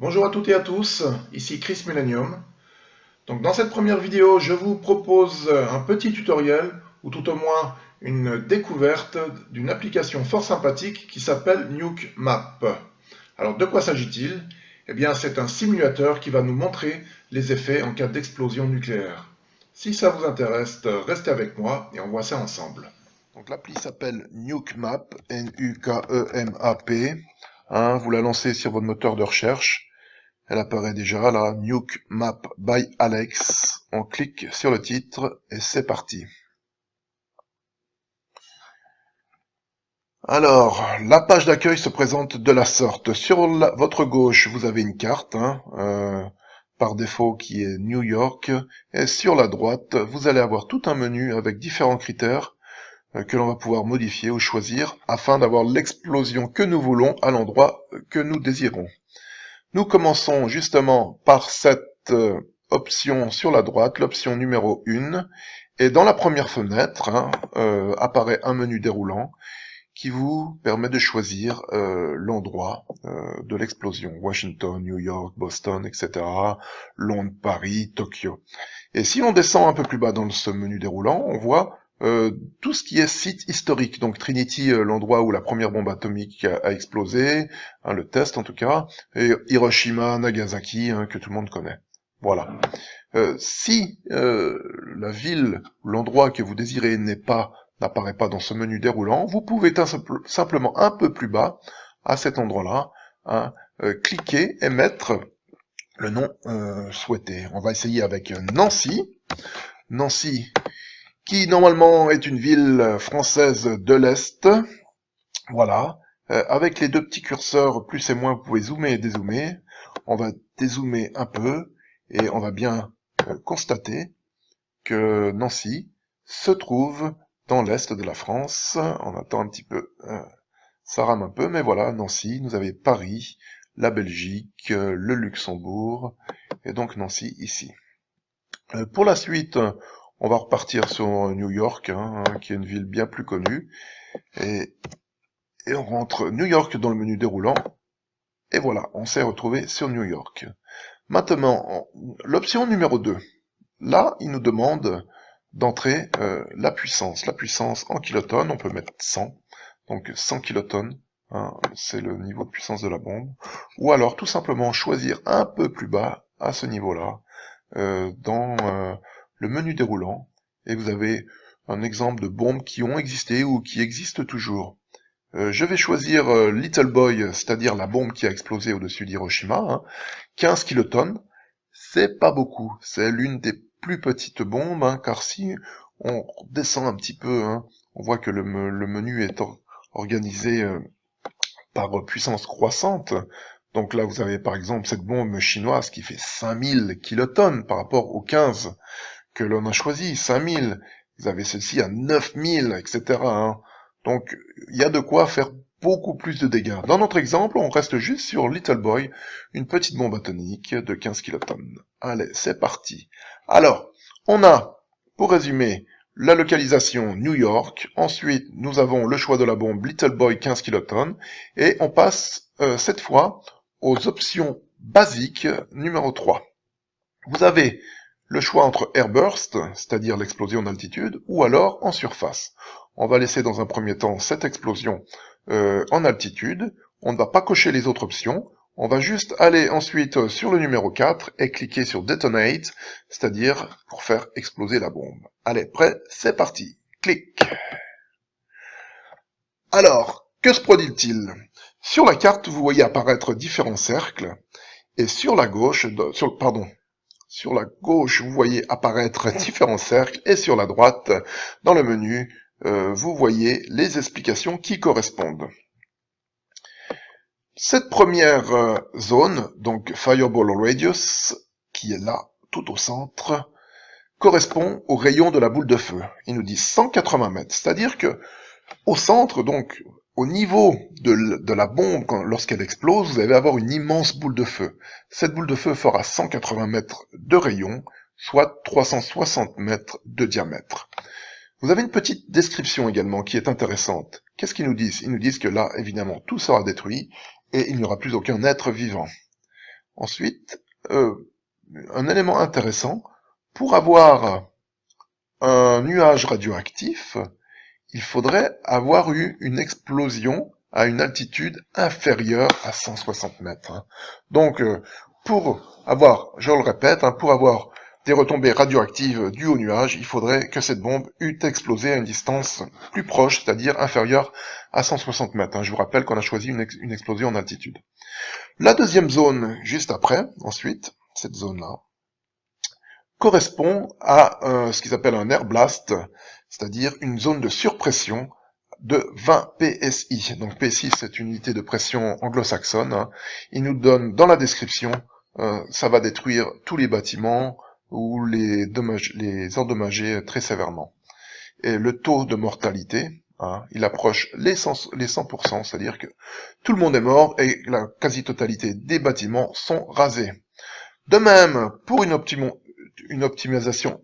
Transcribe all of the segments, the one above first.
Bonjour à toutes et à tous, ici Chris Millennium. Donc dans cette première vidéo, je vous propose un petit tutoriel, ou tout au moins une découverte d'une application fort sympathique qui s'appelle Nuke Map. Alors de quoi s'agit-il? Eh bien c'est un simulateur qui va nous montrer les effets en cas d'explosion nucléaire. Si ça vous intéresse, restez avec moi et on voit ça ensemble. Donc l'appli s'appelle Nuke Map, N-U-K-E-M-A-P. Vous la lancez sur votre moteur de recherche. Elle apparaît déjà là, Nuke Map by Alex. On clique sur le titre et c'est parti. Alors, la page d'accueil se présente de la sorte. Sur votre gauche, vous avez une carte, par défaut qui est New York. Et sur la droite, vous allez avoir tout un menu avec différents critères que l'on va pouvoir modifier ou choisir afin d'avoir l'explosion que nous voulons à l'endroit que nous désirons. Nous commençons justement par cette option sur la droite, l'option numéro 1, et dans la première fenêtre apparaît un menu déroulant qui vous permet de choisir l'endroit de l'explosion, Washington, New York, Boston, etc., Londres, Paris, Tokyo. Et si l'on descend un peu plus bas dans ce menu déroulant, on voit tout ce qui est site historique, donc Trinity, l'endroit où la première bombe atomique a explosé, le test en tout cas, et Hiroshima, Nagasaki, que tout le monde connaît. Voilà. Si la ville, l'endroit que vous désirez n'apparaît pas dans ce menu déroulant, vous pouvez simplement un peu plus bas, à cet endroit-là, cliquer et mettre le nom souhaité. On va essayer avec Nancy. Nancy, qui normalement est une ville française de l'Est. Voilà. Avec les deux petits curseurs, plus et moins, vous pouvez zoomer et dézoomer. On va dézoomer un peu et on va bien constater que Nancy se trouve dans l'Est de la France. On attend un petit peu, ça rame un peu, mais voilà, Nancy, nous avez Paris, la Belgique, le Luxembourg, et donc Nancy ici. Pour la suite, on va repartir sur New York, qui est une ville bien plus connue. Et on rentre New York dans le menu déroulant. Et voilà, on s'est retrouvé sur New York. Maintenant, l'option numéro 2. Là, il nous demande d'entrer la puissance. La puissance en kilotonnes, on peut mettre 100. Donc 100 kilotonnes, c'est le niveau de puissance de la bombe. Ou alors tout simplement choisir un peu plus bas, à ce niveau-là, dans le menu déroulant, et vous avez un exemple de bombes qui ont existé ou qui existent toujours. Je vais choisir Little Boy, c'est-à-dire la bombe qui a explosé au-dessus d'Hiroshima, 15 kilotonnes, c'est pas beaucoup, c'est l'une des plus petites bombes, car si on descend un petit peu, on voit que le menu est organisé par puissance croissante. Donc là, vous avez par exemple cette bombe chinoise qui fait 5000 kilotonnes par rapport aux 15 que l'on a choisi, 5000. Vous avez celle-ci à 9000, etc. Donc, il y a de quoi faire beaucoup plus de dégâts. Dans notre exemple, on reste juste sur Little Boy, une petite bombe atomique de 15 kilotonnes. Allez, c'est parti. Alors, on a, pour résumer, la localisation New York. Ensuite, nous avons le choix de la bombe Little Boy 15 kilotonnes. Et on passe, cette fois, aux options basiques numéro 3. Vous avez le choix entre airburst, c'est-à-dire l'explosion d'altitude, ou alors en surface. On va laisser dans un premier temps cette explosion en altitude. On ne va pas cocher les autres options. On va juste aller ensuite sur le numéro 4 et cliquer sur Detonate, c'est-à-dire pour faire exploser la bombe. Allez, prêt, c'est parti. Clic. Alors, que se produit-il? Sur la carte, vous voyez apparaître différents cercles, et sur la gauche, sur la gauche, vous voyez apparaître différents cercles, et sur la droite, dans le menu, vous voyez les explications qui correspondent. Cette première zone, donc Fireball Radius, qui est là, tout au centre, correspond au rayon de la boule de feu. Il nous dit 180 mètres, c'est-à-dire que au centre, donc au niveau de la bombe, lorsqu'elle explose, vous allez avoir une immense boule de feu. Cette boule de feu fera 180 mètres de rayon, soit 360 mètres de diamètre. Vous avez une petite description également qui est intéressante. Qu'est-ce qu'ils nous disent? Ils nous disent que là, évidemment, tout sera détruit et il n'y aura plus aucun être vivant. ensuite, un élément intéressant, pour avoir un nuage radioactif, il faudrait avoir eu une explosion à une altitude inférieure à 160 mètres. Hein. Donc, pour avoir, je le répète, hein, pour avoir des retombées radioactives dues au nuage, il faudrait que cette bombe eût explosé à une distance plus proche, c'est-à-dire inférieure à 160 mètres. Hein. Je vous rappelle qu'on a choisi une explosion en altitude. La deuxième zone, juste après, ensuite, cette zone-là, correspond à ce qu'ils appellent un air blast, c'est-à-dire une zone de surpression de 20 PSI. Donc PSI, c'est une unité de pression anglo-saxonne. Hein. Il nous donne dans la description, ça va détruire tous les bâtiments ou les endommager très sévèrement. Et le taux de mortalité, hein, il approche les 100%, c'est-à-dire que tout le monde est mort et la quasi-totalité des bâtiments sont rasés. De même, pour une optimisation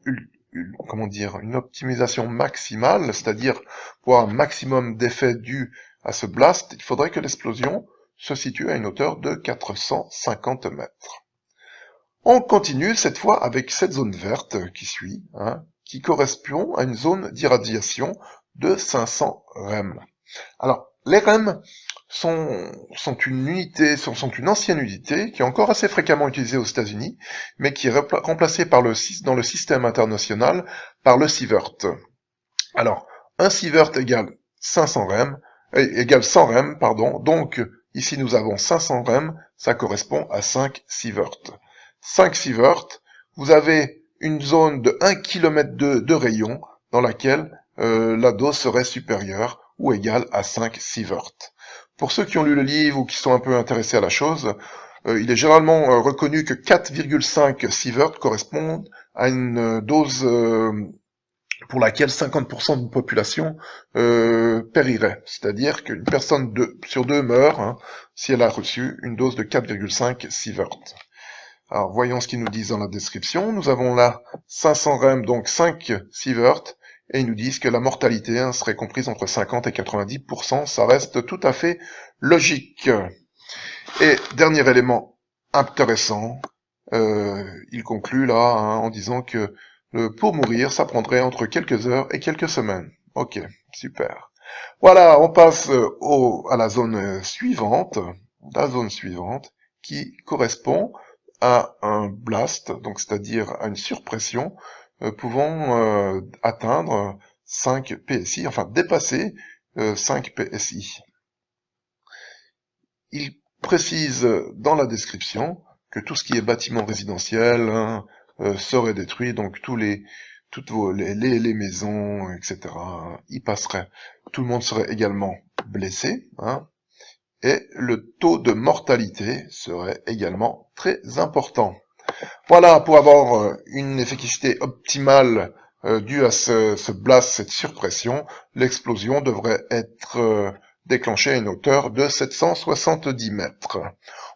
une optimisation maximale, c'est-à-dire pour un maximum d'effets dus à ce blast, il faudrait que l'explosion se situe à une hauteur de 450 mètres. On continue cette fois avec cette zone verte qui suit, hein, qui correspond à une zone d'irradiation de 500 rem. Alors, les rem sont une ancienne unité qui est encore assez fréquemment utilisée aux États-Unis, mais qui est remplacée dans le système international par le sievert. Alors, un sievert égale 500 rem, égale 100 rem, pardon. Donc, ici nous avons 500 rem, ça correspond à 5 sieverts. 5 sieverts, vous avez une zone de 1 km de rayon dans laquelle la dose serait supérieure ou égale à 5 sieverts. Pour ceux qui ont lu le livre ou qui sont un peu intéressés à la chose, il est généralement reconnu que 4,5 sieverts correspondent à une dose pour laquelle 50% d'une population périrait. C'est-à-dire qu'une personne sur deux meurt hein, si elle a reçu une dose de 4,5 sieverts. Alors voyons ce qu'ils nous disent dans la description. Nous avons là 500 rem, donc 5 sieverts, et ils nous disent que la mortalité hein, serait comprise entre 50 et 90%, ça reste tout à fait logique. Et dernier élément intéressant, il conclut là hein, en disant que pour mourir, ça prendrait entre quelques heures et quelques semaines. Ok, super. Voilà, on passe à la zone suivante, qui correspond à un blast, donc c'est-à-dire à une surpression pouvant atteindre 5 PSI, enfin dépasser 5 PSI. Il précise dans la description que tout ce qui est bâtiment résidentiel hein, serait détruit, donc toutes les maisons, etc. y passeraient. Tout le monde serait également blessé, hein, et le taux de mortalité serait également très important. Voilà, pour avoir une efficacité optimale due à ce blast, cette surpression, l'explosion devrait être déclenchée à une hauteur de 770 mètres.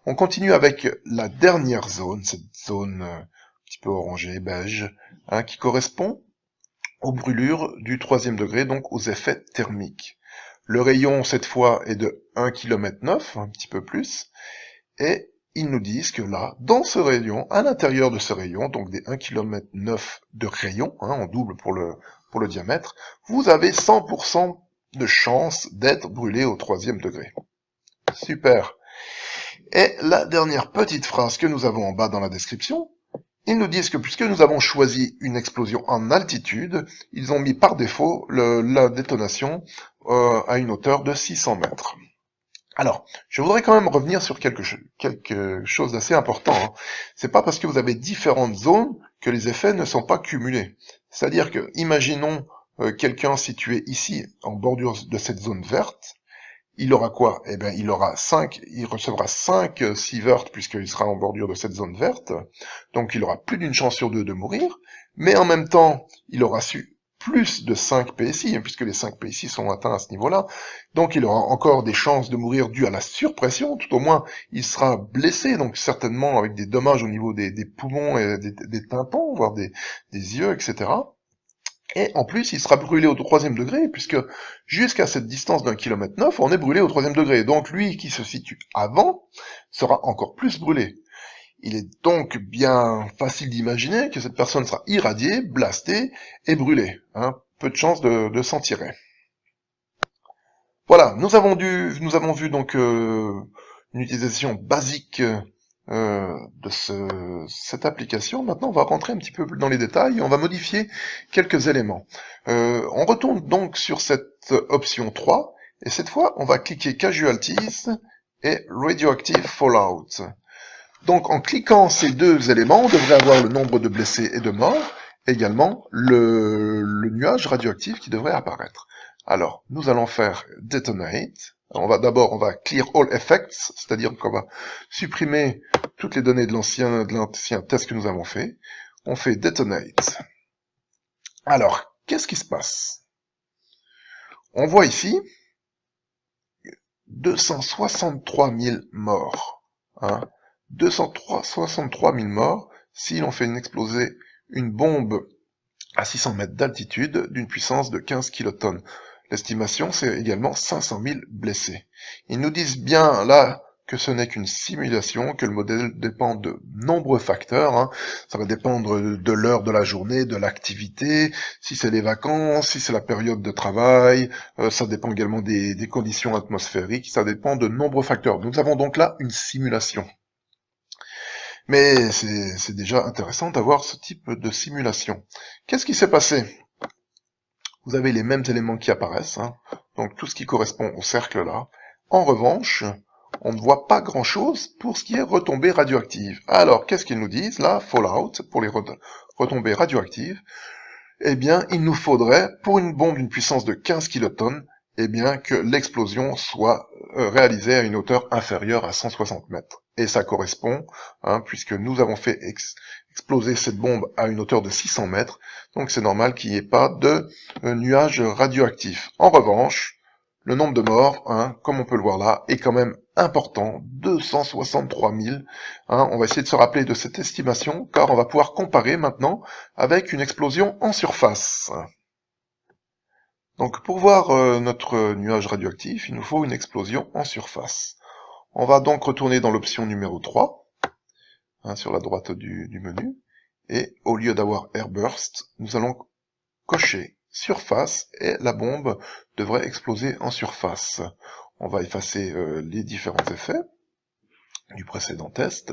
On continue avec la dernière zone, cette zone un petit peu orangée, beige, hein, qui correspond aux brûlures du 3e degré, donc aux effets thermiques. Le rayon, cette fois, est de 1,9 km, un petit peu plus, et ils nous disent que là, dans ce rayon, à l'intérieur de ce rayon, donc des 1,9 km de rayon, hein, on double pour le diamètre, vous avez 100% de chance d'être brûlé au 3e degré. Super. Et la dernière petite phrase que nous avons en bas dans la description, ils nous disent que puisque nous avons choisi une explosion en altitude, ils ont mis par défaut la détonation à une hauteur de 600 mètres. Alors, je voudrais quand même revenir sur quelque chose d'assez important. Hein. C'est pas parce que vous avez différentes zones que les effets ne sont pas cumulés. C'est-à-dire que, imaginons quelqu'un situé ici, en bordure de cette zone verte, il aura quoi? Eh bien, il recevra 5 sieverts puisqu'il sera en bordure de cette zone verte. Donc, il aura plus d'une chance sur deux de mourir. Mais en même temps, il aura su plus de 5 PSI, puisque les 5 PSI sont atteints à ce niveau-là. Donc, il aura encore des chances de mourir dues à la surpression. Tout au moins, il sera blessé, donc certainement avec des dommages au niveau des poumons et des tympans, voire des yeux, etc. Et en plus, il sera brûlé au 3e degré, puisque jusqu'à cette distance d'1,9 km, on est brûlé au 3e degré. Donc lui qui se situe avant sera encore plus brûlé. Il est donc bien facile d'imaginer que cette personne sera irradiée, blastée et brûlée. Hein. Peu de chances de s'en tirer. Voilà, nous avons vu donc une utilisation basique de cette application. Maintenant, on va rentrer un petit peu plus dans les détails et on va modifier quelques éléments. On retourne donc sur cette option 3 et cette fois, on va cliquer Casualties et Radioactive Fallout. Donc, en cliquant ces deux éléments, on devrait avoir le nombre de blessés et de morts, également le nuage radioactif qui devrait apparaître. Alors, nous allons faire Detonate. On va clear all effects, c'est-à-dire qu'on va supprimer toutes les données de l'ancien test que nous avons fait. On fait Detonate. Alors, qu'est-ce qui se passe? On voit ici 263 000 morts. Hein, 263 000 morts si l'on fait exploser une bombe à 600 mètres d'altitude d'une puissance de 15 kilotonnes. L'estimation, c'est également 500 000 blessés. Ils nous disent bien là que ce n'est qu'une simulation, que le modèle dépend de nombreux facteurs. Hein. Ça va dépendre de l'heure de la journée, de l'activité, si c'est les vacances, si c'est la période de travail, ça dépend également des conditions atmosphériques, ça dépend de nombreux facteurs. Nous avons donc là une simulation. Mais c'est déjà intéressant d'avoir ce type de simulation. Qu'est-ce qui s'est passé? Vous avez les mêmes éléments qui apparaissent, hein, donc tout ce qui correspond au cercle là. En revanche, on ne voit pas grand-chose pour ce qui est retombées radioactives. Alors, qu'est-ce qu'ils nous disent là? Fallout, pour les retombées radioactives. Eh bien, il nous faudrait, pour une bombe d'une puissance de 15 kilotonnes, eh bien, que l'explosion soit réalisée à une hauteur inférieure à 160 mètres. Et ça correspond, hein, puisque nous avons fait exploser cette bombe à une hauteur de 600 mètres, donc c'est normal qu'il n'y ait pas de nuages radioactifs. En revanche, le nombre de morts, hein, comme on peut le voir là, est quand même important, 263 000. Hein, on va essayer de se rappeler de cette estimation, car on va pouvoir comparer maintenant avec une explosion en surface. Donc pour voir notre nuage radioactif, il nous faut une explosion en surface. On va donc retourner dans l'option numéro 3, hein, sur la droite du menu, et au lieu d'avoir Airburst, nous allons cocher surface, et la bombe devrait exploser en surface. On va effacer les différents effets du précédent test,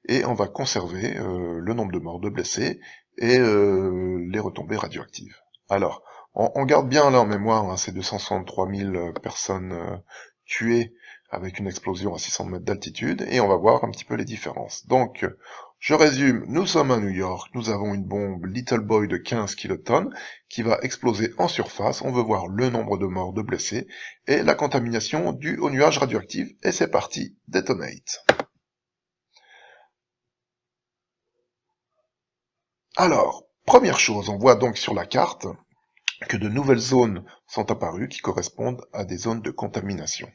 et on va conserver le nombre de morts, de blessés, et les retombées radioactives. Alors, on garde bien là en mémoire hein, ces 263 000 personnes tuées avec une explosion à 600 mètres d'altitude, et on va voir un petit peu les différences. Donc, je résume, nous sommes à New York, nous avons une bombe Little Boy de 15 kilotonnes qui va exploser en surface, on veut voir le nombre de morts, de blessés, et la contamination due au nuage radioactif, et c'est parti, Detonate. Alors, première chose, on voit donc sur la carte que de nouvelles zones sont apparues qui correspondent à des zones de contamination.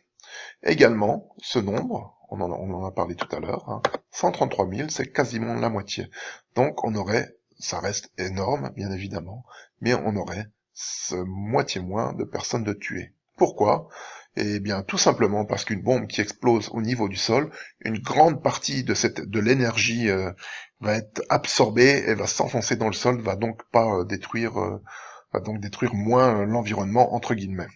Également, ce nombre, on en a parlé tout à l'heure, hein, 133 000, c'est quasiment la moitié. Donc on aurait, ça reste énorme bien évidemment, mais on aurait moitié moins de personnes de tuées. Pourquoi? Eh bien tout simplement parce qu'une bombe qui explose au niveau du sol, une grande partie de l'énergie va être absorbée et va s'enfoncer dans le sol, va donc pas détruire moins l'environnement entre guillemets.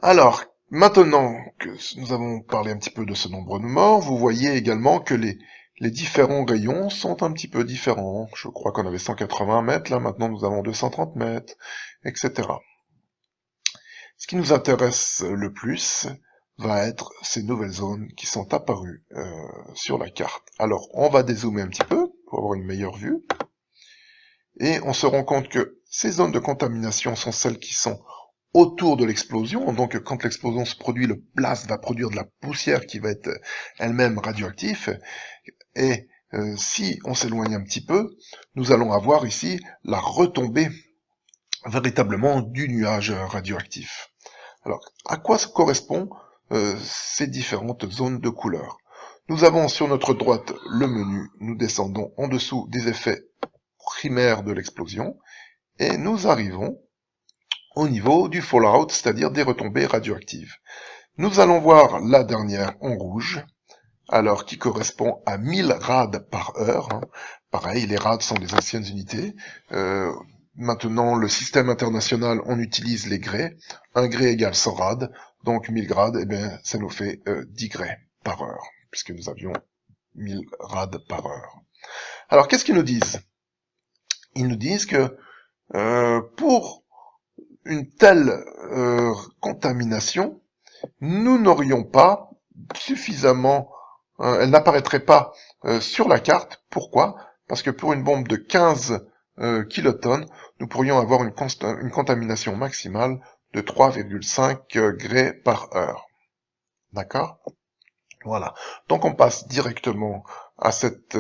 Alors, maintenant que nous avons parlé un petit peu de ce nombre de morts, vous voyez également que les différents rayons sont un petit peu différents. Je crois qu'on avait 180 mètres, là maintenant nous avons 230 mètres, etc. Ce qui nous intéresse le plus va être ces nouvelles zones qui sont apparues sur la carte. Alors, on va dézoomer un petit peu pour avoir une meilleure vue. Et on se rend compte que ces zones de contamination sont celles qui sont autour de l'explosion, donc quand l'explosion se produit, le blast va produire de la poussière qui va être elle-même radioactive, et si on s'éloigne un petit peu, nous allons avoir ici la retombée véritablement du nuage radioactif. Alors, à quoi correspondent ces différentes zones de couleur? Nous avons sur notre droite le menu, nous descendons en dessous des effets primaires de l'explosion, et nous arrivons au niveau du fallout, c'est-à-dire des retombées radioactives. Nous allons voir la dernière en rouge, alors qui correspond à 1000 rads par heure. Hein. Pareil, les rads sont des anciennes unités. Maintenant, le système international, on utilise les grès. 1 grès égale 100 rads, donc 1000 rads, eh bien, ça nous fait 10 grès par heure, puisque nous avions 1000 rads par heure. Alors, qu'est-ce qu'ils nous disent? Ils nous disent que pour une telle contamination, nous n'aurions pas suffisamment, elle n'apparaîtrait pas sur la carte. Pourquoi? Parce que pour une bombe de 15 kilotonnes, nous pourrions avoir une contamination maximale de 3,5 grès par heure. D'accord? Voilà. Donc on passe directement à cette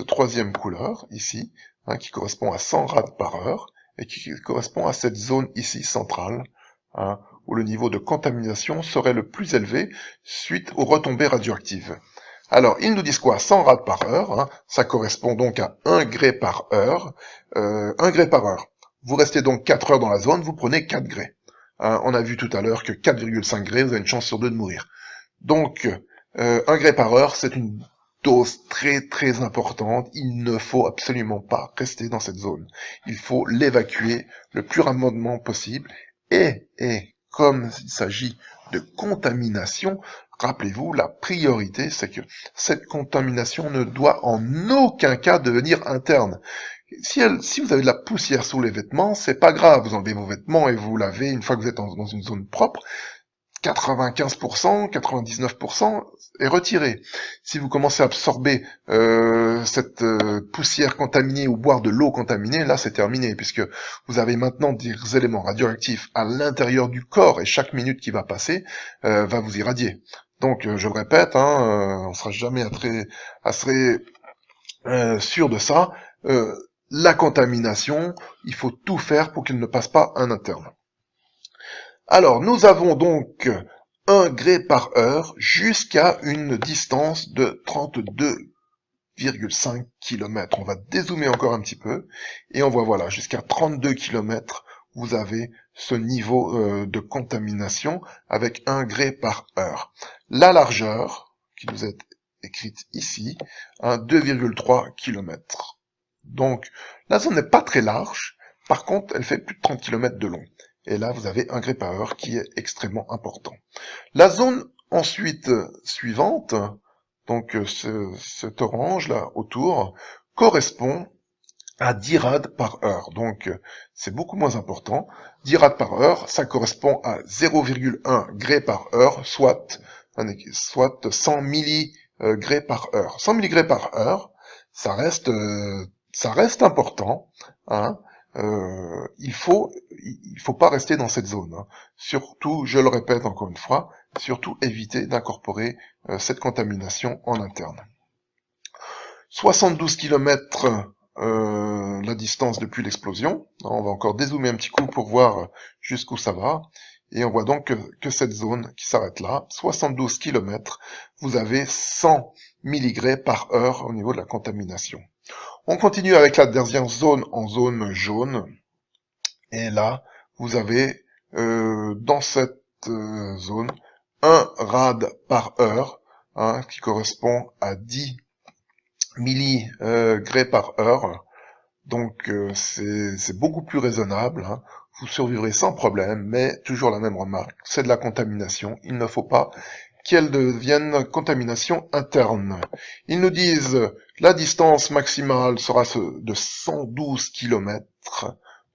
troisième couleur, ici, hein, qui correspond à 100 rads par heure, et qui correspond à cette zone ici centrale, hein, où le niveau de contamination serait le plus élevé suite aux retombées radioactives. Alors, ils nous disent quoi? 100 rads par heure, hein, ça correspond donc à 1 grès par heure. 1 grès par heure. Vous restez donc 4 heures dans la zone, vous prenez 4 grès. Hein, on a vu tout à l'heure que 4,5 grès, vous avez une chance sur 2 de mourir. Donc, 1 grès par heure, c'est une dose très très importante. Il ne faut absolument pas rester dans cette zone. Il faut l'évacuer le plus rapidement possible. Et comme il s'agit de contamination, rappelez-vous, la priorité, c'est que cette contamination ne doit en aucun cas devenir interne. Si vous avez de la poussière sous les vêtements, c'est pas grave, vous enlevez vos vêtements et vous lavez une fois que vous êtes dans une zone propre. 95%, 99% est retiré. Si vous commencez à absorber cette poussière contaminée ou boire de l'eau contaminée, là c'est terminé, puisque vous avez maintenant des éléments radioactifs à l'intérieur du corps, et chaque minute qui va passer va vous irradier. Donc je le répète, on ne sera jamais assez sûr de ça. La contamination, il faut tout faire pour qu'elle ne passe pas en interne. Alors, nous avons donc 1 grès par heure jusqu'à une distance de 32,5 km. On va dézoomer encore un petit peu et on voit, voilà, jusqu'à 32 km, vous avez ce niveau de contamination avec 1 grès par heure. La largeur, qui nous est écrite ici, 2,3 km. Donc, la zone n'est pas très large, par contre, elle fait plus de 30 km de long. Et là, vous avez 1 grès par heure qui est extrêmement important. La zone ensuite suivante, donc cet orange là autour, correspond à 10 rads par heure. Donc c'est beaucoup moins important. 10 rads par heure, ça correspond à 0,1 grès par heure, soit 100 milligrès par heure. 100 milligrès par heure, ça reste important, hein. Il faut pas rester dans cette zone. Hein. Surtout, je le répète encore une fois, surtout éviter d'incorporer cette contamination en interne. 72 km la distance depuis l'explosion. On va encore dézoomer un petit coup pour voir jusqu'où ça va. Et on voit donc que cette zone qui s'arrête là, 72 km, vous avez 100 milligrès par heure au niveau de la contamination. On continue avec la dernière zone en zone jaune. Et là, vous avez dans cette zone 1 rad par heure, hein, qui correspond à 10 milligrès par heure. Donc c'est beaucoup plus raisonnable. Hein. Vous survivrez sans problème, mais toujours la même remarque, c'est de la contamination. Il ne faut pas qu'elle devienne contamination interne. Ils nous disent la distance maximale sera de 112 km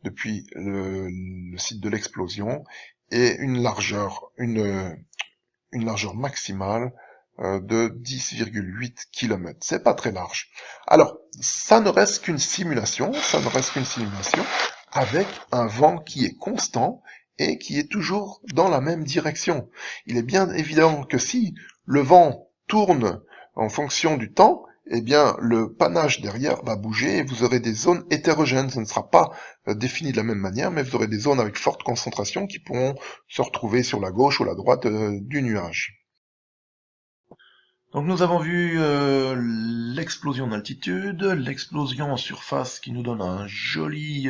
depuis le site de l'explosion et une largeur maximale de 10,8 km. C'est pas très large. Alors, ça ne reste qu'une simulation, avec un vent qui est constant et qui est toujours dans la même direction. Il est bien évident que si le vent tourne en fonction du temps, eh bien, le panache derrière va bouger et vous aurez des zones hétérogènes. Ce ne sera pas défini de la même manière, mais vous aurez des zones avec forte concentration qui pourront se retrouver sur la gauche ou la droite du nuage. Donc nous avons vu l'explosion en altitude, l'explosion en surface qui nous donne un joli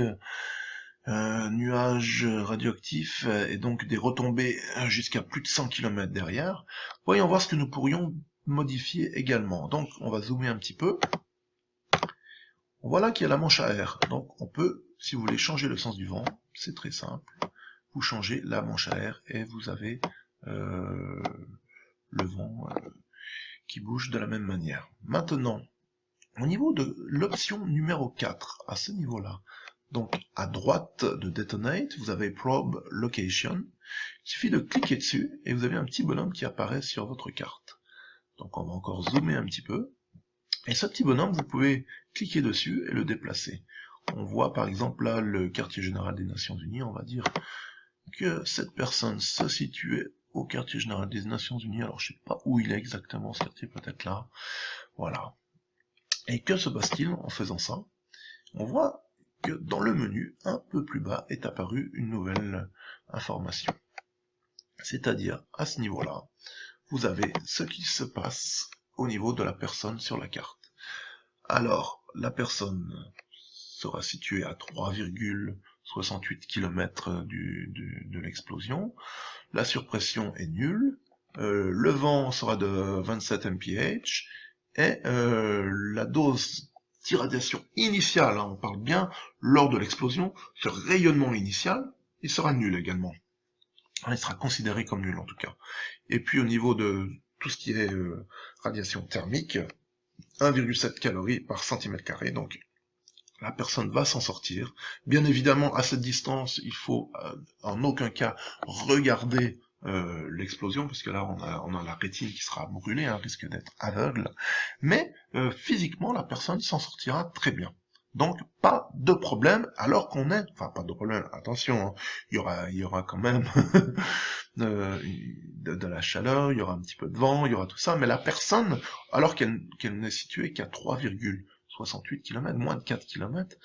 nuage radioactif et donc des retombées jusqu'à plus de 100 km derrière. Voyons voir ce que nous pourrions modifier également. Donc on va zoomer un petit peu. Voilà qu'il y a la manche à air. Donc on peut, si vous voulez changer le sens du vent, c'est très simple. Vous changez la manche à air et vous avez le vent qui bouge de la même manière. Maintenant, au niveau de l'option numéro 4, à ce niveau-là, donc à droite de Detonate, vous avez Probe Location. Il suffit de cliquer dessus et vous avez un petit bonhomme qui apparaît sur votre carte. Donc on va encore zoomer un petit peu. Et ce petit bonhomme, vous pouvez cliquer dessus et le déplacer. On voit par exemple là le quartier général des Nations Unies. On va dire que cette personne se situait au quartier général des Nations Unies. Alors je sais pas où il est exactement, ce quartier, peut-être là. Voilà. Et que se passe-t-il en faisant ça? On voit que dans le menu, un peu plus bas, est apparue une nouvelle information. C'est-à-dire, à ce niveau-là, vous avez ce qui se passe au niveau de la personne sur la carte. Alors, la personne sera située à 3,68 km de l'explosion. La surpression est nulle. Le vent sera de 27 mph. Et la dose d'irradiation initiale, hein, on parle bien, lors de l'explosion, ce rayonnement initial, il sera nul également. Il sera considéré comme nul en tout cas. Et puis au niveau de tout ce qui est radiation thermique, 1,7 calories par centimètre carré, donc la personne va s'en sortir. Bien évidemment, à cette distance, il faut en aucun cas regarder l'explosion, parce que là on a la rétine qui sera brûlée, hein, risque d'être aveugle, mais physiquement la personne s'en sortira très bien. Donc pas de problème, alors qu'on est, enfin pas de problème, attention, hein, il y aura quand même de la chaleur, il y aura un petit peu de vent, il y aura tout ça, mais la personne, alors qu'elle n'est située qu'à 3,68 km, moins de 4 km,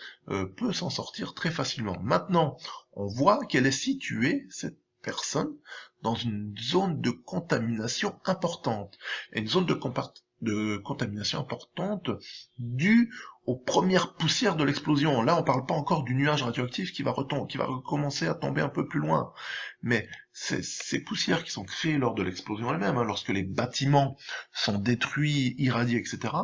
peut s'en sortir très facilement. Maintenant, on voit qu'elle est située, cette personne, dans une zone de contamination importante. Et une zone de contamination importante due aux premières poussières de l'explosion. Là, on parle pas encore du nuage radioactif qui va recommencer à tomber un peu plus loin. Mais ces poussières qui sont créées lors de l'explosion elle-même, hein, lorsque les bâtiments sont détruits, irradiés, etc.,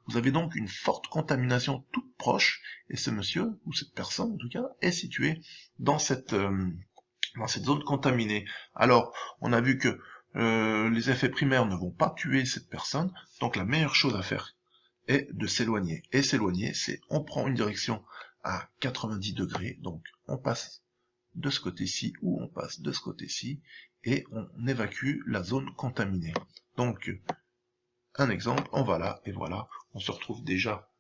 vous avez donc une forte contamination toute proche, et ce monsieur, ou cette personne en tout cas, est situé dans cette zone contaminée. Alors, on a vu que les effets primaires ne vont pas tuer cette personne, donc la meilleure chose à faire est de s'éloigner. Et s'éloigner, c'est on prend une direction à 90 degrés, donc on passe de ce côté-ci ou on passe de ce côté-ci, et on évacue la zone contaminée. Donc, un exemple, on va là, et voilà, on se retrouve déjà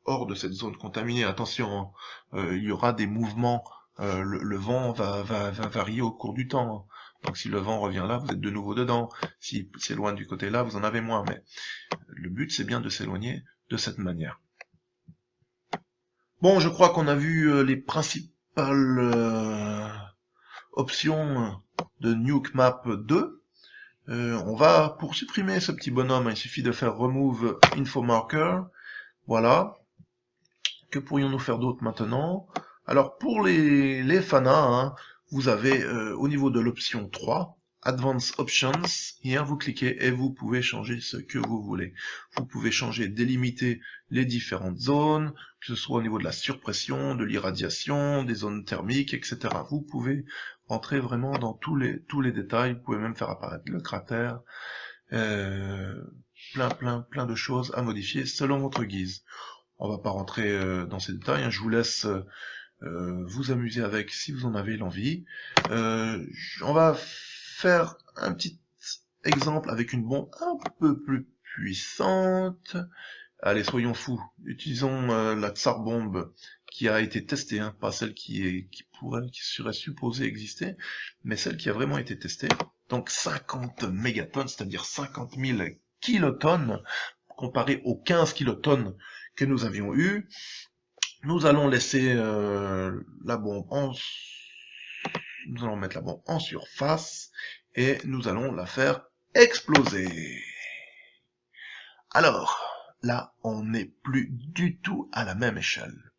hors de cette zone contaminée. Attention, il y aura des mouvements, le vent va varier au cours du temps. Donc si le vent revient là, vous êtes de nouveau dedans. Si c'est loin du côté là, vous en avez moins. Mais le but, c'est bien de s'éloigner de cette manière. Bon, je crois qu'on a vu les principales options de Nuke Map 2. On va, pour supprimer ce petit bonhomme, il suffit de faire Remove Info Marker. Voilà. Que pourrions-nous faire d'autre maintenant? Alors, pour les fanas, hein, vous avez au niveau de l'option 3, Advanced Options, hier vous cliquez et vous pouvez changer ce que vous voulez. Vous pouvez changer, délimiter les différentes zones, que ce soit au niveau de la surpression, de l'irradiation, des zones thermiques, etc. Vous pouvez entrer vraiment dans tous les détails, vous pouvez même faire apparaître le cratère, plein de choses à modifier selon votre guise. On va pas rentrer dans ces détails, hein. Je vous laisse vous amuser avec si vous en avez l'envie. On va faire un petit exemple avec une bombe un peu plus puissante. Allez, soyons fous. Utilisons la Tsar bombe qui a été testée, hein, pas celle qui serait supposée exister, mais celle qui a vraiment été testée. Donc 50 mégatonnes, c'est-à-dire 50 000 kilotonnes, comparé aux 15 kilotonnes que nous avions eu. Nous allons laisser la bombe nous allons mettre la bombe en surface et nous allons la faire exploser. Alors, là, on n'est plus du tout à la même échelle.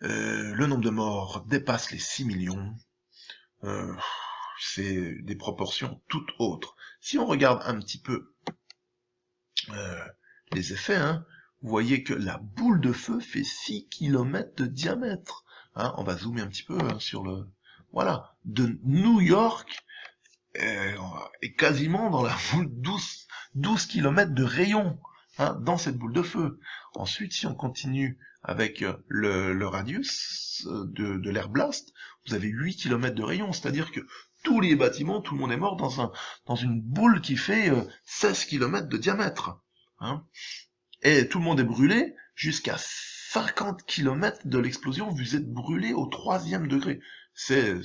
Le nombre de morts dépasse les 6 millions. C'est des proportions toutes autres. Si on regarde un petit peu les effets, hein, vous voyez que la boule de feu fait 6 km de diamètre. Hein, on va zoomer un petit peu hein, sur le... Voilà, de New York est quasiment dans la boule 12 km de rayon hein, dans cette boule de feu. Ensuite, si on continue avec le radius de l'air blast, vous avez 8 km de rayon, c'est-à-dire que tous les bâtiments, tout le monde est mort dans une boule qui fait 16 km de diamètre. Hein. Et tout le monde est brûlé jusqu'à 50 km de l'explosion, vous êtes brûlé au 3e degré. C'est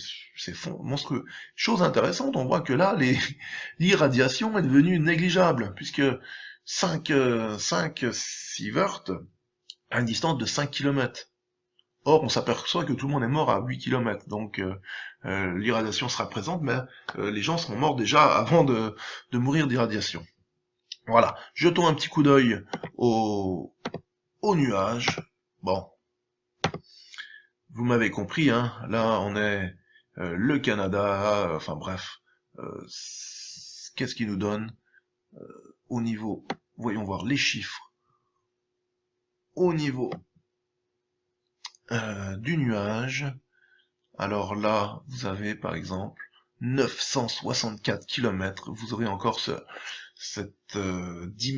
monstrueux. Chose intéressante, on voit que là, l'irradiation est devenue négligeable, puisque 5 sieverts à une distance de 5 km. Or, on s'aperçoit que tout le monde est mort à 8 km, donc l'irradiation sera présente, mais les gens seront morts déjà avant de mourir d'irradiation. Voilà, jetons un petit coup d'œil au nuage. Bon, vous m'avez compris, hein, là on est le Canada, enfin bref, qu'est-ce qu'il nous donne au niveau, voyons voir les chiffres, au niveau du nuage. Alors là, vous avez par exemple 964 km, vous aurez encore cette 10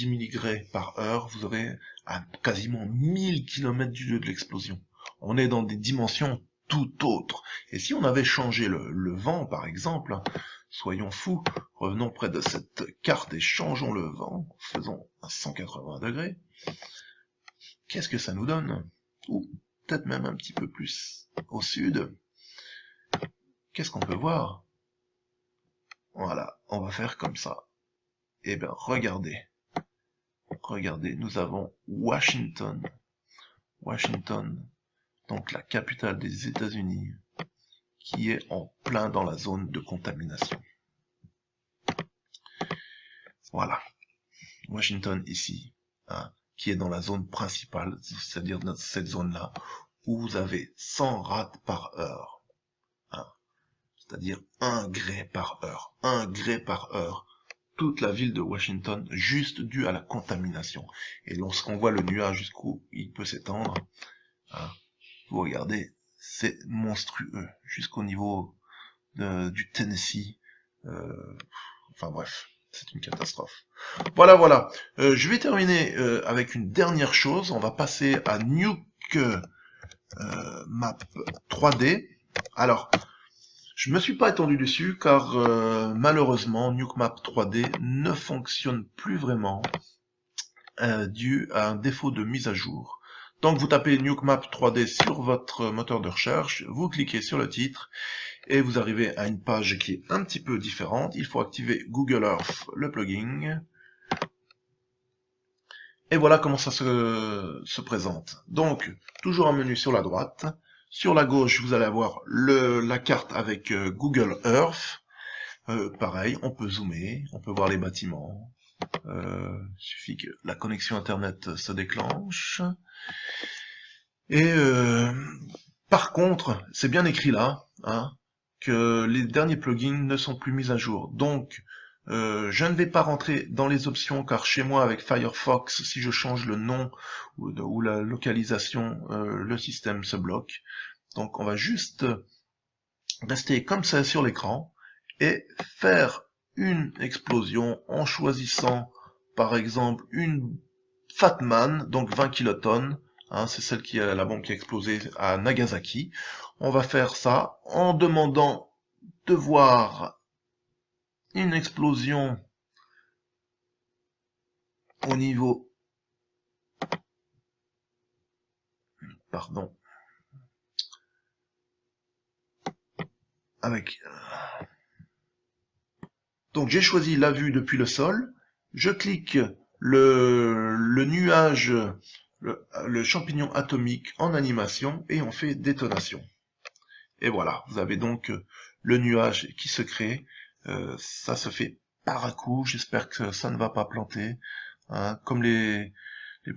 milligrés par heure, vous aurez à quasiment 1000 km du lieu de l'explosion. On est dans des dimensions tout autres. Et si on avait changé le vent, par exemple, hein, soyons fous, revenons près de cette carte et changeons le vent, faisons un 180 degrés, qu'est-ce que ça nous donne? Ou peut-être même un petit peu plus au sud. Qu'est-ce qu'on peut voir? Voilà, on va faire comme ça. Eh bien, regardez, nous avons Washington, donc la capitale des États-Unis, qui est en plein dans la zone de contamination. Voilà, Washington ici, hein, qui est dans la zone principale, c'est-à-dire dans cette zone-là, où vous avez 100 rats par heure, hein, c'est-à-dire 1 grès par heure, toute la ville de Washington, juste dû à la contamination. Et lorsqu'on voit le nuage jusqu'où il peut s'étendre, hein, vous regardez, c'est monstrueux, jusqu'au niveau du Tennessee, enfin bref, c'est une catastrophe. Voilà, je vais terminer avec une dernière chose, on va passer à Nuke Map 3D. Alors, je me suis pas étendu dessus car malheureusement NukeMap 3D ne fonctionne plus vraiment dû à un défaut de mise à jour. Donc vous tapez NukeMap 3D sur votre moteur de recherche, vous cliquez sur le titre et vous arrivez à une page qui est un petit peu différente. Il faut activer Google Earth, le plugin. Et voilà comment ça se présente. Donc, toujours un menu sur la droite. Sur la gauche, vous allez avoir la carte avec Google Earth. Pareil, on peut zoomer, on peut voir les bâtiments. Il suffit que la connexion Internet se déclenche. Et par contre, c'est bien écrit là, hein, que les derniers plugins ne sont plus mis à jour. Donc, je ne vais pas rentrer dans les options car chez moi avec Firefox, si je change le nom ou la localisation, le système se bloque. Donc on va juste rester comme ça sur l'écran et faire une explosion en choisissant par exemple une Fatman, donc 20 kilotonnes, hein, c'est celle qui a la bombe qui a explosé à Nagasaki. On va faire ça en demandant de voir une explosion au niveau, pardon, avec, donc j'ai choisi la vue depuis le sol, je clique le nuage, le champignon atomique en animation et on fait détonation. Et voilà, vous avez donc le nuage qui se crée, ça se fait par à coup, j'espère que ça ne va pas planter. Hein, comme les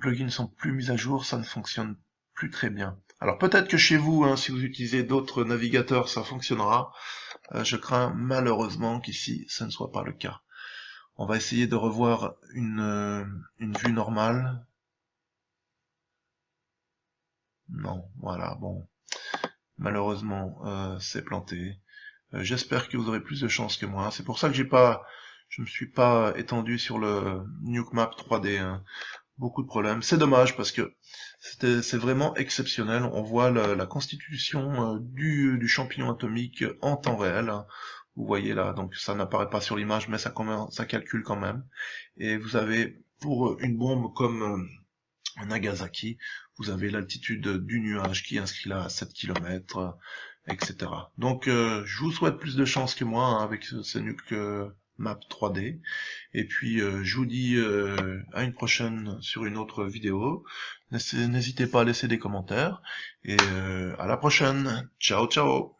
plugins ne sont plus mis à jour, ça ne fonctionne plus très bien. Alors peut-être que chez vous, hein, si vous utilisez d'autres navigateurs, ça fonctionnera. Je crains malheureusement qu'ici, ce ne soit pas le cas. On va essayer de revoir une vue normale. Non, voilà, bon. Malheureusement, c'est planté. J'espère que vous aurez plus de chance que moi. C'est pour ça que je me suis pas étendu sur le Nuke Map 3D, hein. Beaucoup de problèmes. C'est dommage parce que c'est vraiment exceptionnel. On voit la constitution du champignon atomique en temps réel, hein. Vous voyez là, donc ça n'apparaît pas sur l'image, mais ça calcule quand même. Et vous avez, pour une bombe comme Nagasaki, vous avez l'altitude du nuage qui est inscrit là à 7 km, etc. Donc je vous souhaite plus de chance que moi, hein, avec ce Nuke Map 3D. Et puis je vous dis à une prochaine sur une autre vidéo. N'hésitez pas à laisser des commentaires. Et à la prochaine. Ciao ciao.